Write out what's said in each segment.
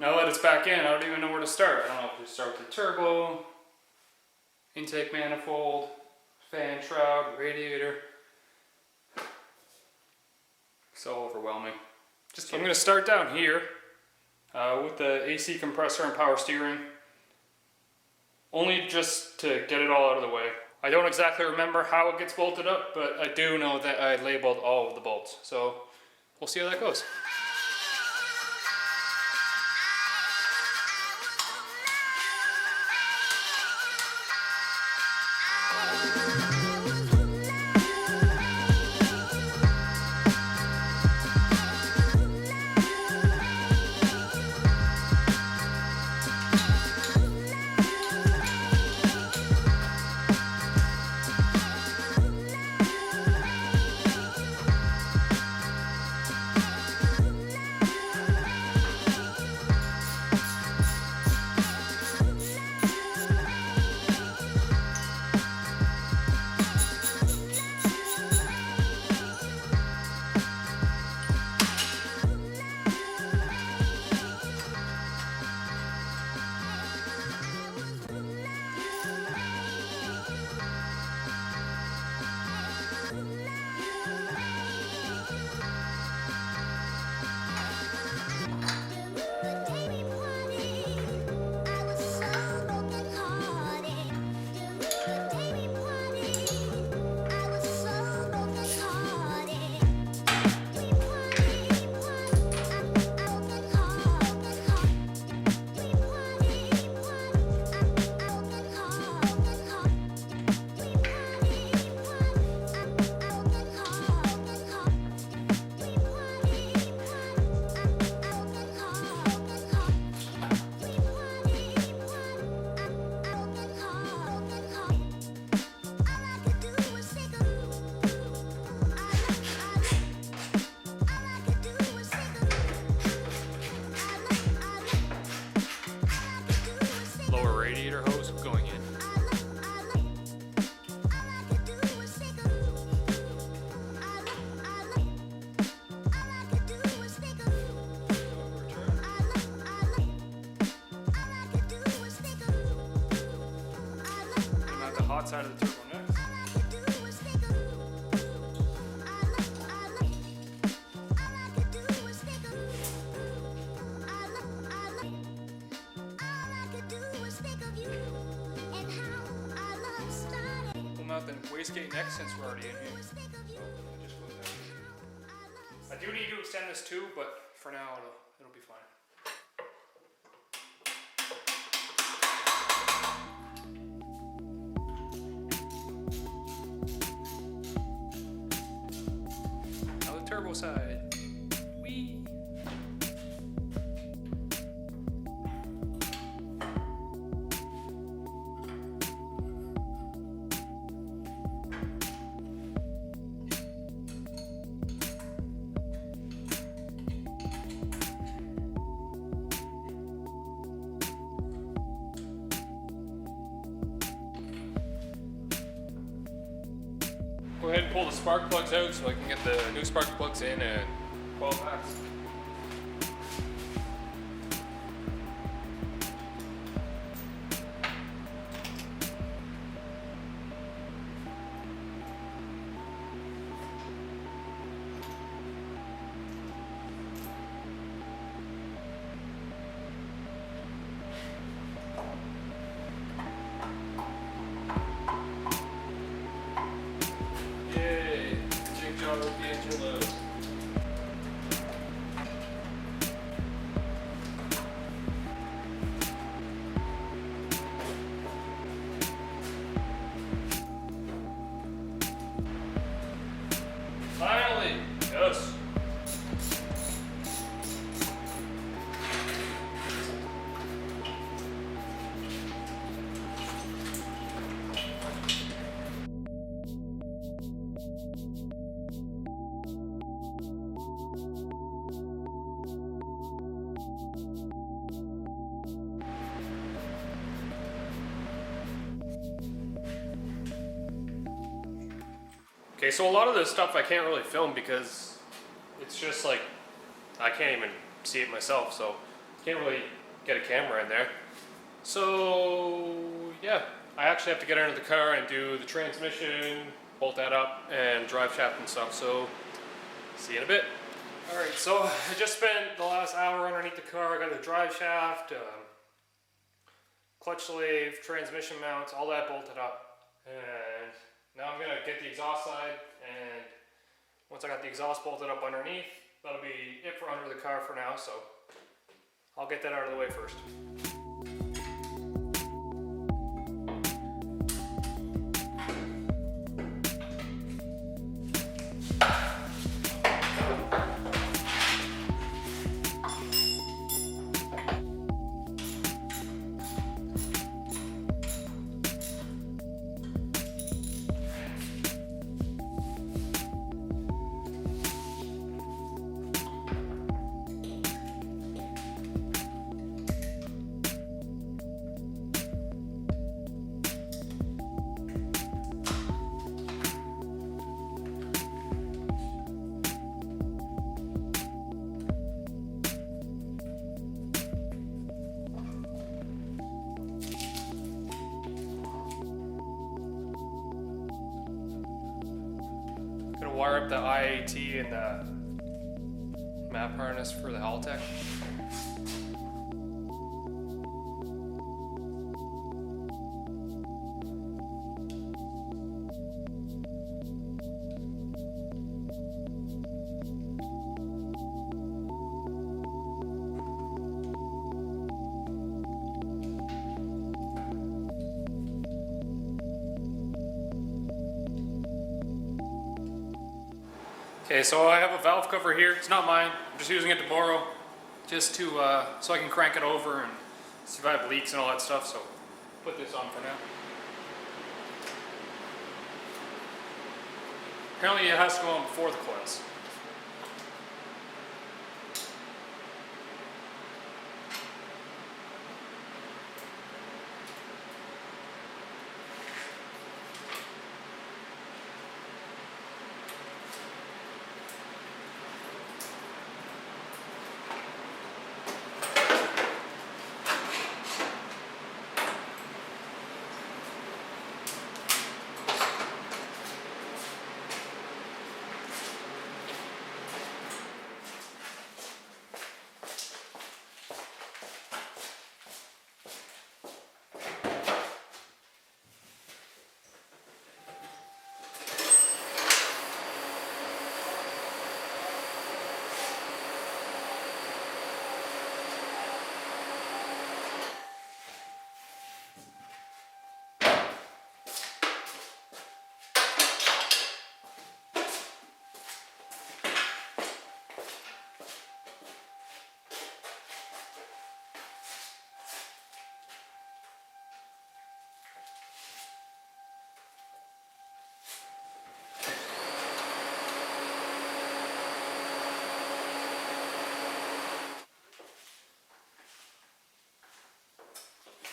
Now that it's back in, I don't even know where to start. I don't know if we start with the turbo, intake manifold, fan shroud, radiator. So overwhelming. I'm going to start down here with the AC compressor and power steering. Only just to get it all out of the way. I don't exactly remember how it gets bolted up, but I do know that I labeled all of the bolts. So we'll see how that goes. Lower radiator hose going in. I'm at the hot side of the turbo next. Then wastegate next since we're already in here. So it just goes down. I do need to extend this too, but for now it'll be fine. Now the turbo side. Whee! Go ahead and pull the spark plugs out so I can get the new spark plugs in and 12 packs. Finally, yes. Okay, so a lot of this stuff I can't really film because it's just like, I can't even see it myself, so can't really get a camera in there. So yeah, I actually have to get under the car and do the transmission, bolt that up, and drive shaft and stuff. So see you in a bit. Alright, so I just spent the last hour underneath the car. I got the drive shaft, clutch sleeve, transmission mounts, all that bolted up. And now I'm going to get the exhaust side, and once I got the exhaust bolted up underneath, that'll be it for under the car for now, so I'll get that out of the way first. Gonna wire up the IAT and the map harness for the haltech. Okay, so I have a valve cover here. It's not mine. I'm just using it to borrow, just to so I can crank it over and see if I have leaks and all that stuff. So put this on for now. Apparently, it has to go on before the coils.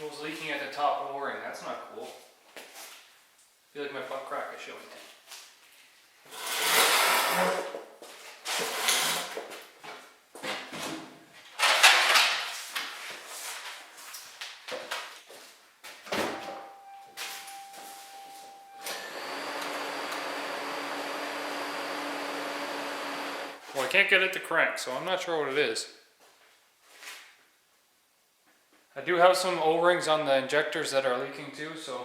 It was leaking at the top O-ring. That's not cool. I feel like my butt crack is showing. Well, I can't get it to crank, so I'm not sure what it is. I do have some O-rings on the injectors that are leaking too, so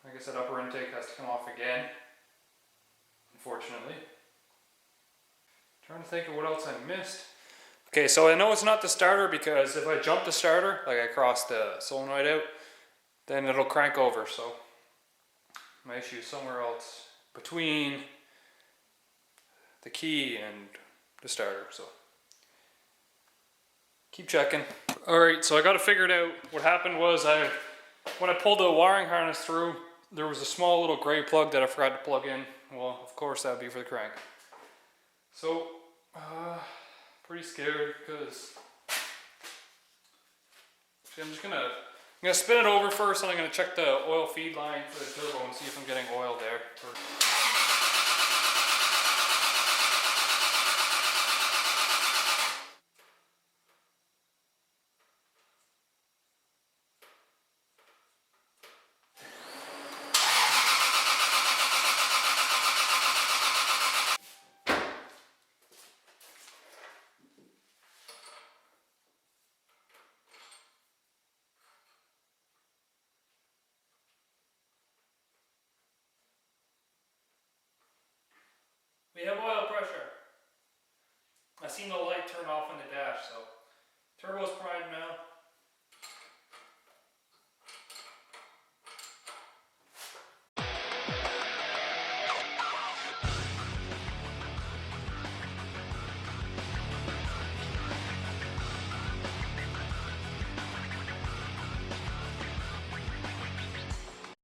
I guess that upper intake has to come off again, unfortunately. Trying to think of what else I missed. Okay, so I know it's not the starter because if I jump the starter, like I cross the solenoid out, then it'll crank over, so my issue is somewhere else between the key and the starter, so keep checking. Alright, so I got it figured out. What happened was when I pulled the wiring harness through, there was a small little gray plug that I forgot to plug in. Well, of course that would be for the crank. So, pretty scared because I'm gonna spin it over first, and I'm gonna check the oil feed line for the turbo and see if I'm getting oil there first. We have oil.